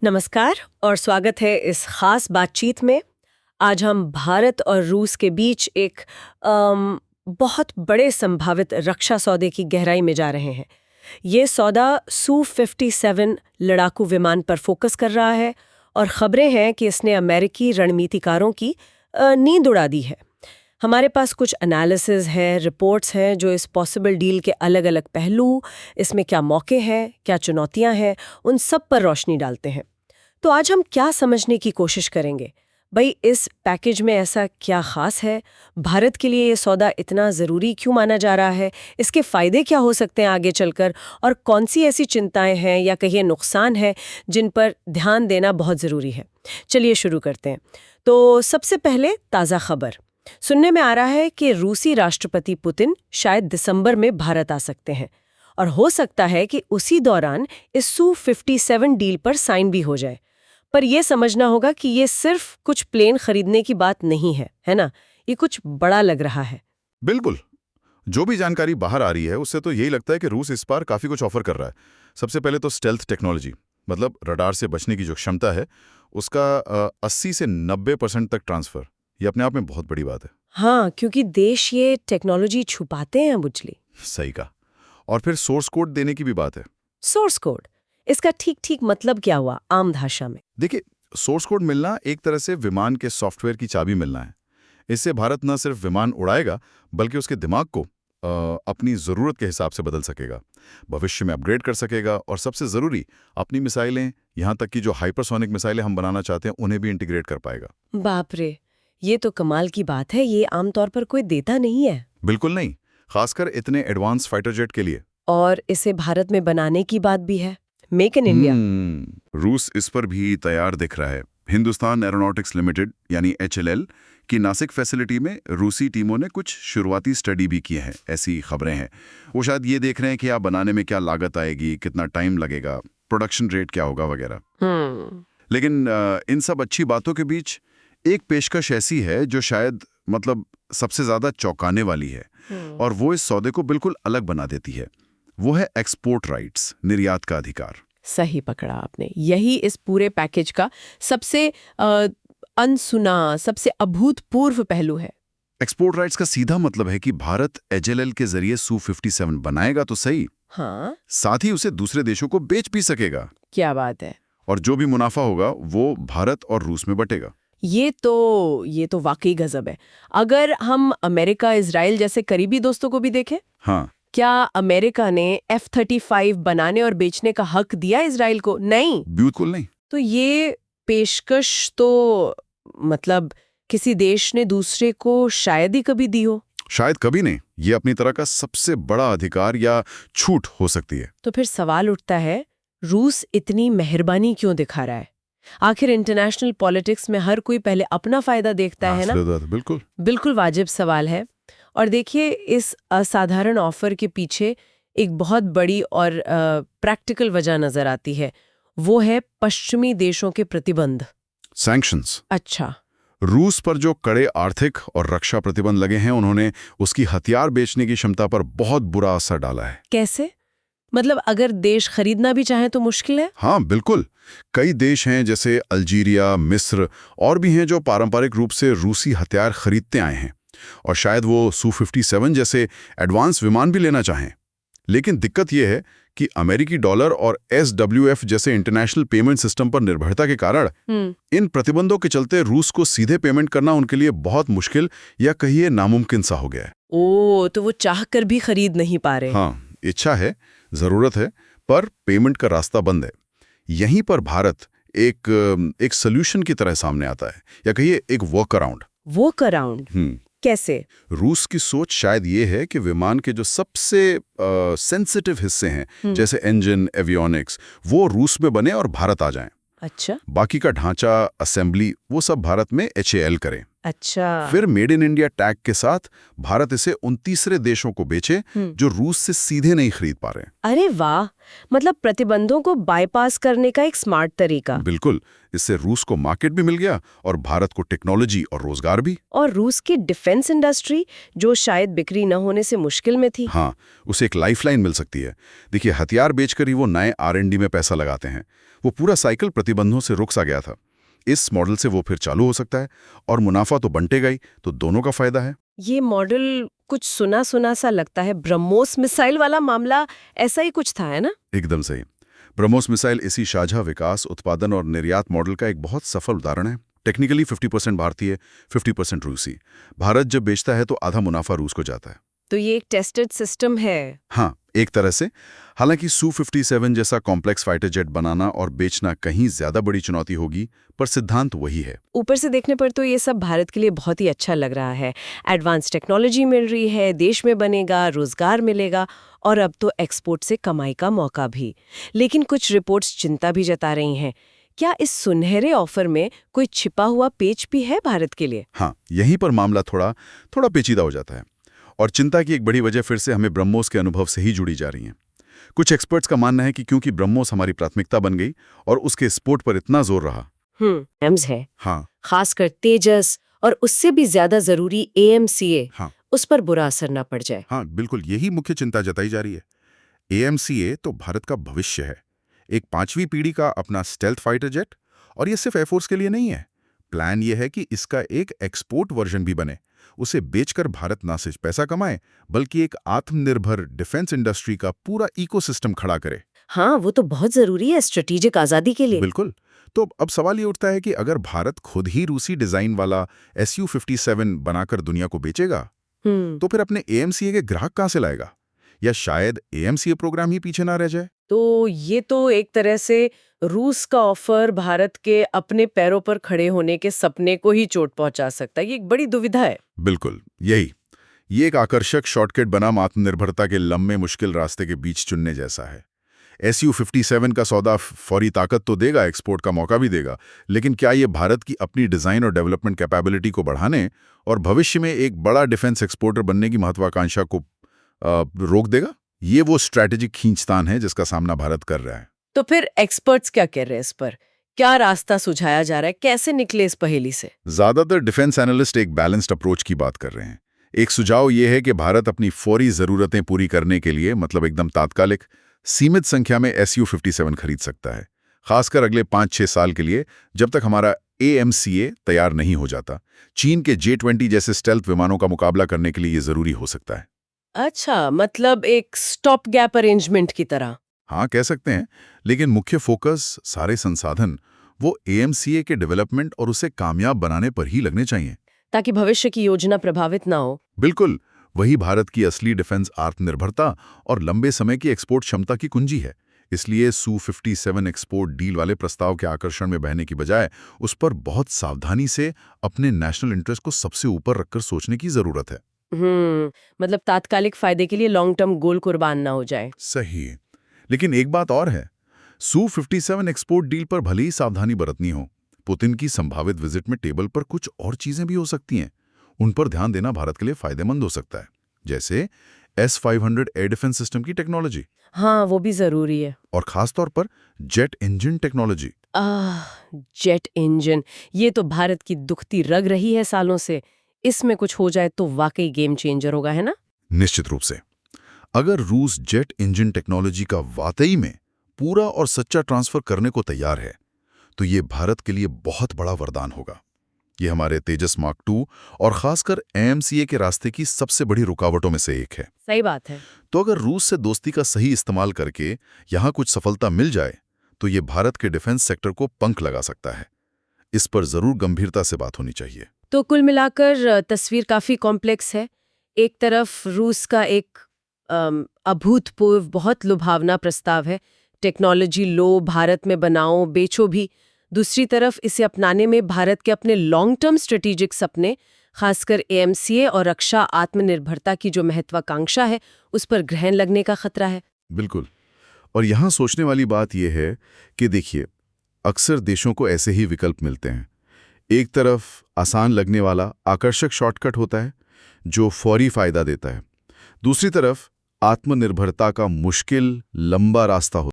नमस्कार और स्वागत है इस खास बातचीत में। आज हम भारत और रूस के बीच एक बहुत बड़े संभावित रक्षा सौदे की गहराई में जा रहे हैं। ये सौदा Su-57 लड़ाकू विमान पर फोकस कर रहा है और खबरें हैं कि इसने अमेरिकी रणनीतिकारों की नींद उड़ा दी है। हमारे पास कुछ एनालिसिस है, रिपोर्ट्स हैं जो इस पॉसिबल डील के अलग अलग पहलू, इसमें क्या मौके हैं, क्या चुनौतियां हैं, उन सब पर रोशनी डालते हैं। तो आज हम क्या समझने की कोशिश करेंगे? भाई, इस पैकेज में ऐसा क्या खास है? भारत के लिए ये सौदा इतना ज़रूरी क्यों माना जा रहा है? इसके फ़ायदे क्या हो सकते हैं आगे चलकर? और कौन सी ऐसी चिंताएं हैं या कहिए नुकसान हैं जिन पर ध्यान देना बहुत ज़रूरी है? चलिए शुरू करते हैं। तो सबसे पहले ताज़ा खबर सुनने में आ रहा है कि रूसी राष्ट्रपति पुतिन शायद दिसंबर में भारत आ सकते हैं और हो सकता है कि उसी दौरान इस Su-57 डील पर साइन भी हो जाए। पर यह समझना होगा कि ये सिर्फ कुछ प्लेन खरीदने की बात नहीं है, है ना? ये कुछ बड़ा लग रहा है। बिल्कुल। जो भी जानकारी बाहर आ रही है उससे तो यही लगता है कि रूस इस बार काफी कुछ ऑफर कर रहा है। सबसे पहले तो स्टेल्थ टेक्नोलॉजी, मतलब रडार से बचने की जो क्षमता है उसका 80 से 90% तक ट्रांसफर, ये अपने आप में बहुत बड़ी बात है। हाँ, क्योंकि देश ये टेक्नोलॉजी छुपाते हैं बुझली। सही कहा। और फिर सोर्स कोड देने की भी बात है। सोर्स कोड, इसका ठीक मतलब क्या हुआ आम भाषा में? देखिए, सोर्स कोड मिलना एक तरह से विमान के सॉफ्टवेयर की चाबी मिलना है। इससे भारत न सिर्फ विमान उड़ाएगा बल्कि उसके दिमाग को अपनी ज़रूरत के हिसाब से बदल सकेगा, भविष्य में अपग्रेड कर सकेगा और सबसे ज़रूरी, अपनी मिसाइलें, यहाँ तक कि जो हाइपरसोनिक मिसाइलें हम बनाना चाहते हैं उन्हें भी इंटीग्रेट कर पाएगा। बाप रे, ये तो कमाल की बात है। ये आमतौर पर कोई देता नहीं है। बिल्कुल नहीं, खासकर इतने एडवांस फाइटर जेट के लिए। और इसे भारत में बनाने की बात भी है, मेक इन इंडिया। रूस इस पर भी तैयार दिख रहा है। हिंदुस्तान एरोनॉटिक्स लिमिटेड यानी HLL की नासिक फैसिलिटी में रूसी टीमों ने कुछ शुरुआती स्टडी भी किए हैं, ऐसी खबरें हैं। वो शायद ये देख रहे हैं कि आप बनाने में क्या लागत आएगी, कितना टाइम लगेगा, प्रोडक्शन रेट क्या होगा वगैरह। लेकिन इन सब अच्छी बातों के बीच एक पेशकश ऐसी है जो शायद सबसे ज्यादा चौंकाने वाली है, और वो इस सौदे को बिल्कुल अलग बना देती है। वो है एक्सपोर्ट राइट्स, निर्यात का अधिकार। सही पकड़ा आपने। यही इस पूरे पैकेज का सबसे अनसुना, सबसे अभूतपूर्व पहलू है। एक्सपोर्ट राइट्स का सीधा मतलब है कि भारत HLL के जरिए Su-57 बनाएगा तो सही, हाँ, साथ ही उसे दूसरे देशों को बेच भी सकेगा। क्या बात है। और जो भी मुनाफा होगा वो भारत और रूस में बटेगा। ये तो वाकई गजब है। अगर हम अमेरिका, इजराइल जैसे करीबी दोस्तों को भी देखें, हाँ, क्या अमेरिका ने F-35 बनाने और बेचने का हक दिया इजराइल को? नहीं, बिल्कुल नहीं। तो ये पेशकश तो किसी देश ने दूसरे को शायद ही कभी दी हो। शायद कभी नहीं। ये अपनी तरह का सबसे बड़ा अधिकार या छूट हो सकती है। तो फिर सवाल उठता है, रूस इतनी मेहरबानी क्यों दिखा रहा है? आखिर इंटरनेशनल पॉलिटिक्स में हर कोई पहले अपना फायदा देखता है ना? बिल्कुल वाजिब सवाल है। और देखिए, इस असाधारण ऑफर के पीछे एक बहुत बड़ी और प्रैक्टिकल वजह नजर आती है। वो है पश्चिमी देशों के प्रतिबंध, सैंक्शंस। अच्छा, रूस पर जो कड़े आर्थिक और रक्षा प्रतिबंध लगे हैं उन्होंने उसकी हथियार बेचने की क्षमता पर बहुत बुरा असर डाला है। कैसे? अगर देश खरीदना भी चाहे तो मुश्किल है? हाँ, बिल्कुल। कई देश हैं जैसे अल्जीरिया, मिस्र और भी हैं जो पारंपरिक रूप से रूसी हथियार खरीदते आए हैं, और शायद वो Su-57 जैसे एडवांस विमान भी लेना चाहें। लेकिन दिक्कत यह है कि अमेरिकी डॉलर और SWF जैसे इंटरनेशनल पेमेंट सिस्टम पर निर्भरता के कारण इन प्रतिबंधों के चलते रूस को सीधे पेमेंट करना उनके लिए बहुत मुश्किल या कहिए नामुमकिन सा हो गया है। तो वो चाहकर भी खरीद नहीं पा रहे। हाँ, इच्छा है, जरूरत है, पर पेमेंट का रास्ता बंद है। यहीं पर भारत एक सॉल्यूशन की तरह सामने आता है, या कहिए एक वर्क अराउंड। कैसे? रूस की सोच शायद ये है कि विमान के जो सबसे सेंसिटिव हिस्से हैं, जैसे इंजन, एवियोनिक्स, वो रूस में बने और भारत आ जाएं। अच्छा। बाकी का ढांचा, असेंबली, वो सब भारत में HAL करें। अच्छा। फिर मेड इन इंडिया टैग के साथ भारत इसे 29 देशों को बेचे जो रूस से सीधे नहीं खरीद पा रहे। अरे वाह, प्रतिबंधों को बाईपास करने का एक स्मार्ट तरीका। बिल्कुल। इससे रूस को मार्केट भी मिल गया और भारत को टेक्नोलॉजी और रोजगार भी। और रूस की डिफेंस इंडस्ट्री, जो शायद बिक्री न होने से मुश्किल में थी, हाँ, उसे एक लाइफलाइन मिल सकती है। देखिए, हथियार बेचकर ही वो नए R&D में पैसा लगाते हैं। वो पूरा साइकिल प्रतिबंधों से रुक सा गया था। इस मॉडल से वो फिर चालू हो सकता है और मुनाफा तो बंटेगा ही, तो दोनों का फायदा है। ये मॉडल कुछ सुना सुना सा लगता है। ब्रह्मोस मिसाइल वाला मामला ऐसा ही कुछ था, है ना? एकदम सही। ब्रह्मोस मिसाइल इसी साझा विकास, उत्पादन और निर्यात मॉडल का एक बहुत सफल उदाहरण है। टेक्निकली 50% भारतीय, 50% रूसी। भारत जब बेचता है तो आधा मुनाफा रूस को जाता है। तो ये एक टेस्टेड सिस्टम है। हाँ, एक तरह से। हालांकि Su-57 जैसा कॉम्प्लेक्स फाइटर जेट बनाना और बेचना कहीं ज्यादा बड़ी चुनौती होगी, पर सिद्धांत वही है। ऊपर से देखने पर तो ये सब भारत के लिए बहुत ही अच्छा लग रहा है। एडवांस टेक्नोलॉजी मिल रही है, देश में बनेगा, रोजगार मिलेगा और अब तो एक्सपोर्ट से कमाई का मौका भी। लेकिन कुछ रिपोर्ट्स चिंता भी जता रही हैं। क्या इस सुनहरे ऑफर में कोई छिपा हुआ पेच भी है भारत के लिए? हाँ, यहीं पर मामला थोड़ा पेचीदा हो जाता है। और चिंता की एक बड़ी वजह फिर से हमें ब्रह्मोस के अनुभव से ही जुड़ी जा रही है। कुछ एक्सपर्ट्स का मानना है कि क्योंकि ब्रह्मोस हमारी प्राथमिकता बन गई और उसके स्पोर्ट पर इतना जोर रहा। एम्स है, हाँ, खासकर तेजस, और उससे भी ज्यादा जरूरी AMCA, हाँ, उस पर बुरा असर न पड़ जाए। हाँ, बिल्कुल यही मुख्य चिंता जताई जा रही है। AMCA तो भारत का भविष्य है। एक 5वीं पीढ़ी का अपना स्टेल्थ फाइटर जेट, और ये सिर्फ एयरफोर्स के लिए नहीं है। प्लान ये है कि इसका एक एक्सपोर्ट वर्जन भी बने। उसे बेचकर भारत ना सिर्फ पैसा कमाए, बल्कि एक आत्मनिर्भर डिफेंस इंडस्ट्री का पूरा इकोसिस्टम खड़ा करे। हाँ, वो तो बहुत जरूरी है स्ट्रेटेजिक आजादी के लिए। बिल्कुल। तो अब सवाल ये उठता है कि अगर भारत खुद ही रूसी डिजाइन वाला Su-57 बनाकर दुनिया को बेचेगा, तो फिर अपने AMCA के ग्राहक कहां से लाएगा? या शायद AMCA प्रोग्राम ही पीछे ना रह जाए? तो ये तो एक तरह से रूस का ऑफर भारत के अपने पैरों पर खड़े होने के सपने को ही चोट पहुंचा सकता है। ये एक बड़ी दुविधा है। बिल्कुल, यही। ये एक आकर्षक शॉर्टकट बनाम आत्मनिर्भरता के लंबे मुश्किल रास्ते के बीच चुनने जैसा है। Su-57 का सौदा फौरी ताकत तो देगा, एक्सपोर्ट का मौका भी देगा, लेकिन क्या ये भारत की अपनी डिजाइन और डेवलपमेंट कैपेबिलिटी को बढ़ाने और भविष्य में एक बड़ा डिफेंस एक्सपोर्टर बनने की महत्वाकांक्षा को रोक देगा? ये वो स्ट्रैटेजिक खींचतान है जिसका सामना भारत कर रहा है। तो फिर एक्सपर्ट्स क्या कह रहे हैं इस पर? क्या रास्ता सुझाया जा रहा है? कैसे निकले इस पहेली से? ज्यादातर डिफेंस एनालिस्ट एक बैलेंस्ड अप्रोच की बात कर रहे हैं। एक सुझाव यह है कि भारत अपनी फौरी जरूरतें पूरी करने के लिए, मतलब एकदम तात्कालिक, सीमित संख्या में Su-57 खरीद सकता है, खासकर अगले 5-6 साल के लिए, जब तक हमारा AMCA तैयार नहीं हो जाता। चीन के J-20 जैसे स्टेल्थ विमानों का मुकाबला करने के लिए ये जरूरी हो सकता है। अच्छा, मतलब एक स्टॉप गैप अरेंजमेंट की तरह। हाँ, कह सकते हैं, लेकिन मुख्य फोकस, सारे संसाधन वो AMCA के डेवलपमेंट और उसे कामयाब बनाने पर ही लगने चाहिए, ताकि भविष्य की योजना प्रभावित ना हो। बिल्कुल। वही भारत की असली डिफेंस आत्मनिर्भरता और लंबे समय की एक्सपोर्ट क्षमता की कुंजी है। इसलिए Su-57 एक्सपोर्ट डील वाले प्रस्ताव के आकर्षण में बहने की बजाय उस पर बहुत सावधानी से अपने नेशनल इंटरेस्ट को सबसे ऊपर रखकर सोचने की जरूरत है। मतलब तात्कालिक फायदे के लिए लॉन्ग टर्म गोल कुर्बान ना हो जाए। सही। लेकिन एक बात और है, Su-57 एक्सपोर्ट डील पर भले ही सावधानी बरतनी हो, पुतिन की संभावित विजिट में टेबल पर कुछ और चीजें भी हो सकती हैं। उन पर ध्यान देना भारत के लिए फायदेमंद हो सकता है, जैसे S-500 एयर डिफेंस सिस्टम की टेक्नोलॉजी। हाँ, वो भी जरूरी है। और खास तौर पर jet engine technology. Jet engine, ये तो भारत की दुखती रग रही है सालों से। इसमें कुछ हो जाए तो वाकई गेम चेंजर होगा, है ना? निश्चित रूप से। अगर रूस जेट इंजन टेक्नोलॉजी का वाकई में पूरा और सच्चा ट्रांसफर करने को तैयार है, तो ये भारत के लिए बहुत बड़ा वरदान होगा। ये हमारे तेजस मार्क 2 और खासकर AMCA के रास्ते की सबसे बड़ी रुकावटों में से एक है। सही बात है। तो अगर रूस से दोस्ती का सही इस्तेमाल करके यहाँ कुछ सफलता मिल जाए, तो ये भारत के डिफेंस सेक्टर को पंख लगा सकता है। इस पर जरूर गंभीरता से बात होनी चाहिए। तो कुल मिलाकर तस्वीर काफी कॉम्प्लेक्स है। एक तरफ रूस का एक अभूतपूर्व बहुत लुभावना प्रस्ताव है, टेक्नोलॉजी लो, भारत में बनाओ, बेचो भी। दूसरी तरफ इसे अपनाने में भारत के अपने लॉन्ग टर्म स्ट्रेटेजिक सपने, खासकर AMCA और रक्षा आत्मनिर्भरता की जो महत्वाकांक्षा है, उस पर ग्रहण लगने का खतरा है। बिल्कुल। और यहाँ सोचने वाली बात यह है कि देखिए, अक्सर देशों को ऐसे ही विकल्प मिलते हैं। एक तरफ आसान लगने वाला आकर्षक शॉर्टकट होता है जो फौरी फायदा देता है, दूसरी तरफ आत्मनिर्भरता का मुश्किल लंबा रास्ता होता है।